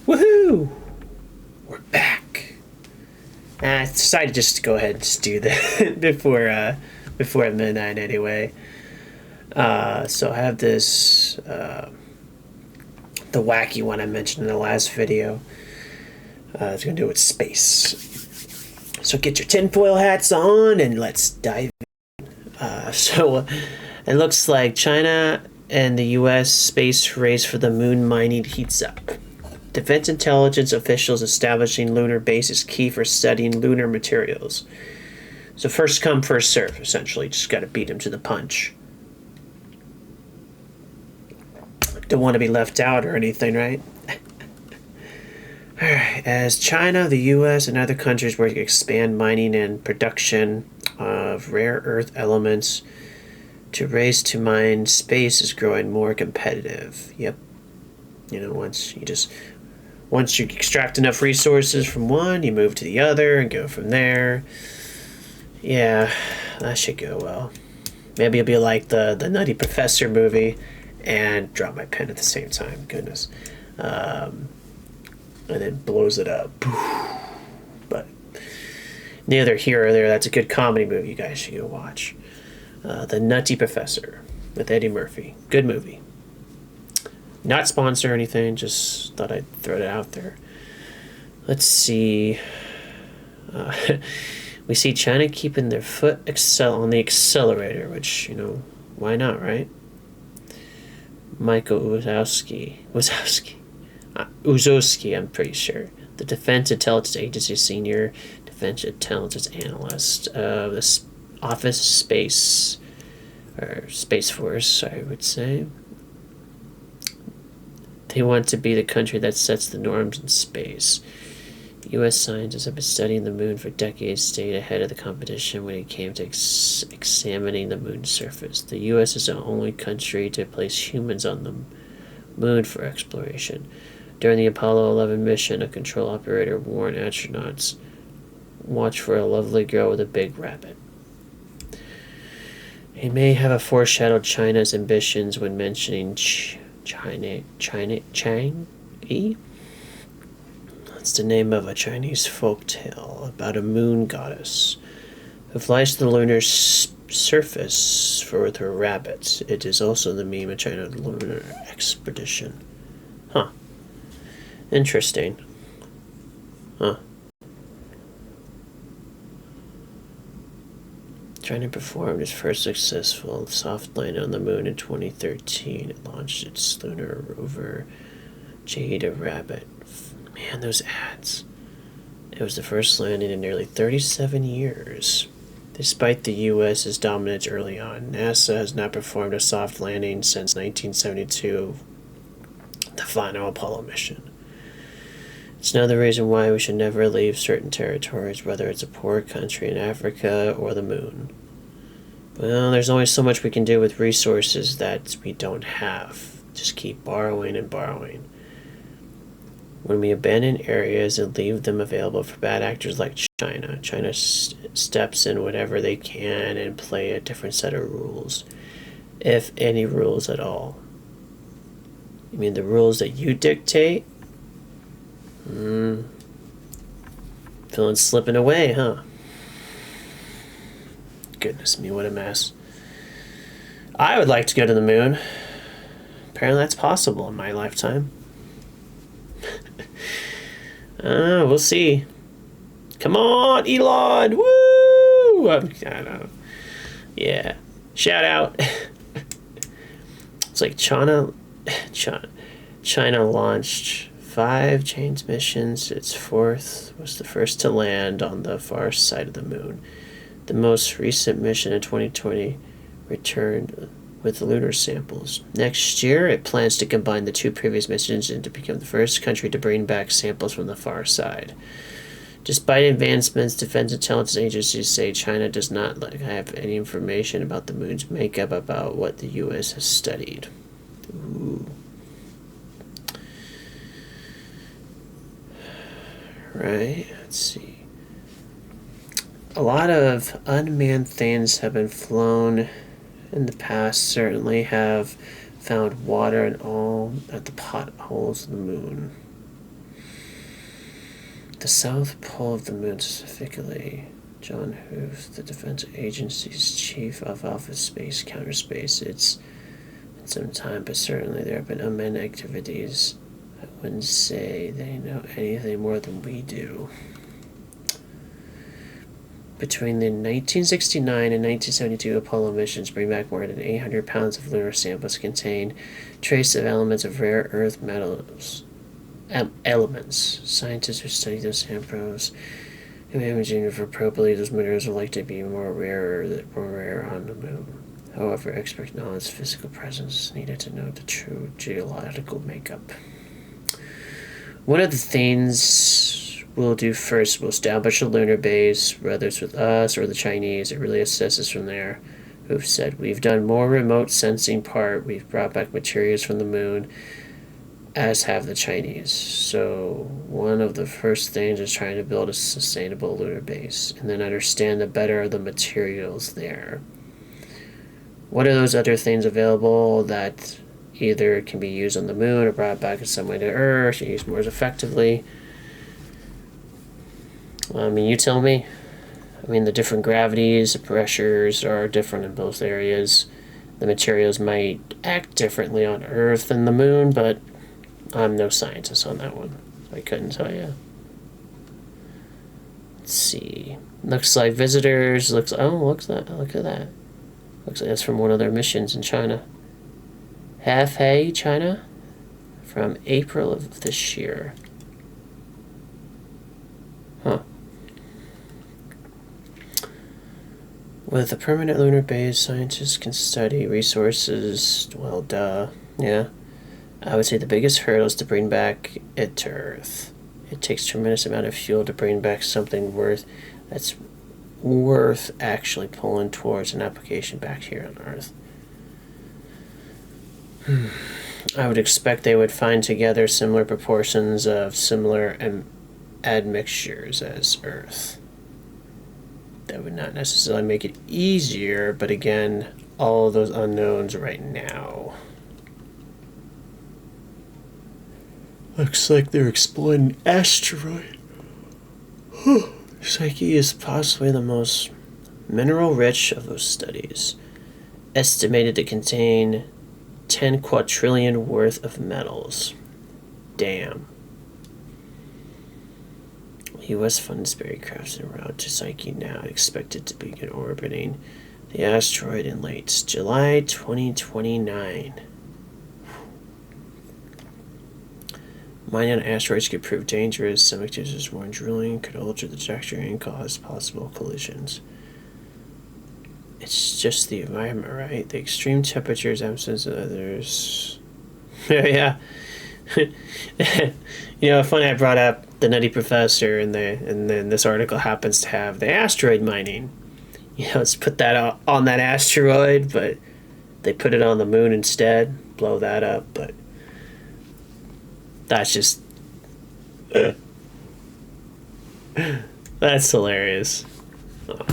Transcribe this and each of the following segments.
Woohoo! We're back. I decided just to go ahead and just do that before midnight anyway. So I have this the wacky one I mentioned in the last video. It's gonna do with space. So get your tinfoil hats on and let's dive in. So it looks like China and the U.S. space race for the moon mining heats up. Defense intelligence officials establishing lunar base is key for studying lunar materials. So first come, first serve, essentially. Just got to beat him to the punch. Don't want to be left out or anything, right? Alright, as China, the U.S., and other countries work to expand mining and production of rare earth elements, to race to mine space is growing more competitive. Yep. Once you extract enough resources from one, you move to the other and go from there. Yeah, that should go well. Maybe it'll be like the Nutty Professor movie and drop my pen at the same time. Goodness. And then blows it up. But neither here or there. That's a good comedy movie you guys should go watch. The Nutty Professor with Eddie Murphy. Good movie. Not sponsor or anything, just thought I'd throw it out there. Let's see. We see China keeping their foot on the accelerator, which, why not, right? Michael Uzowski, I'm pretty sure. The Defense Intelligence Agency Senior Defense Intelligence Analyst of the Office Space, or Space Force, I would say. They want to be the country that sets the norms in space. U.S. scientists have been studying the moon for decades, staying ahead of the competition when it came to examining the moon's surface. The U.S. is the only country to place humans on the moon for exploration. During the Apollo 11 mission, a control operator warned astronauts, "Watch for a lovely girl with a big rabbit." He may have foreshadowed China's ambitions when mentioning Chang'e? That's the name of a Chinese folk tale about a moon goddess who flies to the lunar surface with her rabbits. It is also the meme of China's lunar expedition. Huh. Interesting. Huh. China performed its first successful soft landing on the moon in 2013. It launched its lunar rover, Jade Rabbit. Man, those ads. It was the first landing in nearly 37 years. Despite the U.S.'s dominance early on, NASA has not performed a soft landing since 1972, the final Apollo mission. It's another reason why we should never leave certain territories, whether it's a poor country in Africa or the moon. Well, there's only so much we can do with resources that we don't have. Just keep borrowing and borrowing. When we abandon areas and leave them available for bad actors like China steps in whatever they can and play a different set of rules, if any rules at all. You mean the rules that you dictate? Feeling slipping away, huh? Goodness me, what a mess. I would like to go to the moon. Apparently that's possible in my lifetime. We'll see. Come on, Elon! Woo! I don't know. Yeah. Shout out. It's like China launched 5 Jane's missions. Its fourth was the first to land on the far side of the moon. The most recent mission in 2020 returned with lunar samples. Next year, it plans to combine the 2 previous missions and to become the first country to bring back samples from the far side. Despite advancements, defense intelligence agencies say China does not have any information about the moon's makeup about what the U.S. has studied. Ooh. Right, let's see. A lot of unmanned things have been flown in the past, certainly have found water and all at the potholes of the moon. The south pole of the moon, specifically. John Hoof, the Defense Agency's chief of Alpha Space Counterspace. It's been some time, but certainly there have been unmanned activities. I wouldn't say they know anything more than we do. Between the 1969 and 1972 Apollo missions bring back more than 800 pounds of lunar samples contain trace of elements of rare earth metals. Elements. Scientists who study those samples and imaging for probe believe those minerals are likely to be more rare on the moon. However, expert knowledge physical presence is needed to know the true geological makeup. One of the things we'll do first, we'll establish a lunar base, whether it's with us or the Chinese. It really assesses from there. Who've said we've done more remote sensing part. We've brought back materials from the moon, as have the Chinese. So one of the first things is trying to build a sustainable lunar base and then understand the better of the materials there. What are those other things available that either can be used on the moon or brought back in some way to Earth, used more effectively? I mean, you tell me. I mean, the different gravities, the pressures are different in both areas. The materials might act differently on Earth than the moon, but I'm no scientist on that one, so I couldn't tell you. Let's see. Looks like visitors. Look at that. Looks like that's from one of their missions in China. Hefei, China, from April of this year. Huh. With a permanent lunar base, scientists can study resources. Well, duh. Yeah. I would say the biggest hurdle is to bring back it to Earth. It takes a tremendous amount of fuel to bring back something that's worth actually pulling towards an application back here on Earth. I would expect they would find together similar proportions of similar admixtures as Earth. That would not necessarily make it easier, but again, all of those unknowns right now. Looks like they're exploiting an asteroid. Psyche is possibly the most mineral-rich of those studies, estimated to contain 10 quadrillion worth of metals. Damn. U.S.-funded spacecrafts en route to Psyche now, expected to begin orbiting the asteroid in late July 2029. Mining on asteroids could prove dangerous. Some activities more drilling could alter the trajectory and cause possible collisions. It's just the environment, right? The extreme temperatures, absence of others. Yeah. You know, funny I brought up the Nutty Professor, and then this article happens to have the asteroid mining. You know, let's put that on that asteroid, but they put it on the moon instead. Blow that up, but that's just that's hilarious. Oh,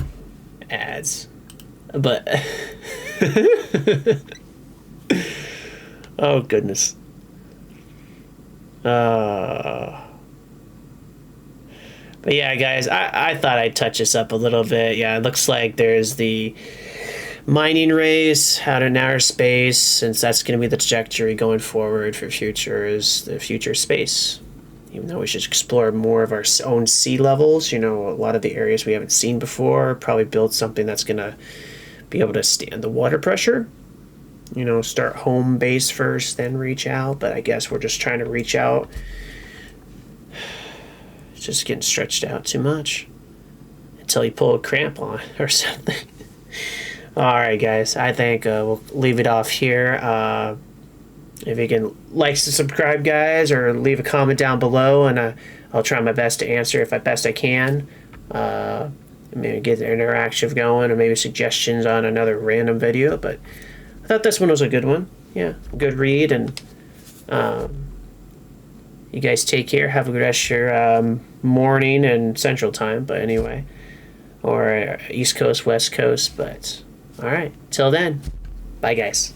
ads, but oh goodness. But yeah, guys, I thought I'd touch this up a little bit. Yeah, it looks like there's the mining race out in outer space, since that's going to be the trajectory going forward for future, is the future space. Even though we should explore more of our own sea levels, you know, a lot of the areas we haven't seen before, probably build something that's going to be able to stand the water pressure. You know, start home base first, then reach out. But I guess we're just trying to reach out. It's just getting stretched out too much until you pull a cramp on or something. All right, guys. I think we'll leave it off here. If you can like and subscribe, guys, or leave a comment down below, and I'll try my best to answer if I best I can. Maybe get the interaction going, or maybe suggestions on another random video. But I thought this one was a good one. Yeah, good read, and you guys take care. Have a good rest of your morning and Central Time, but anyway, or East Coast, West Coast. But all right, till then, bye, guys.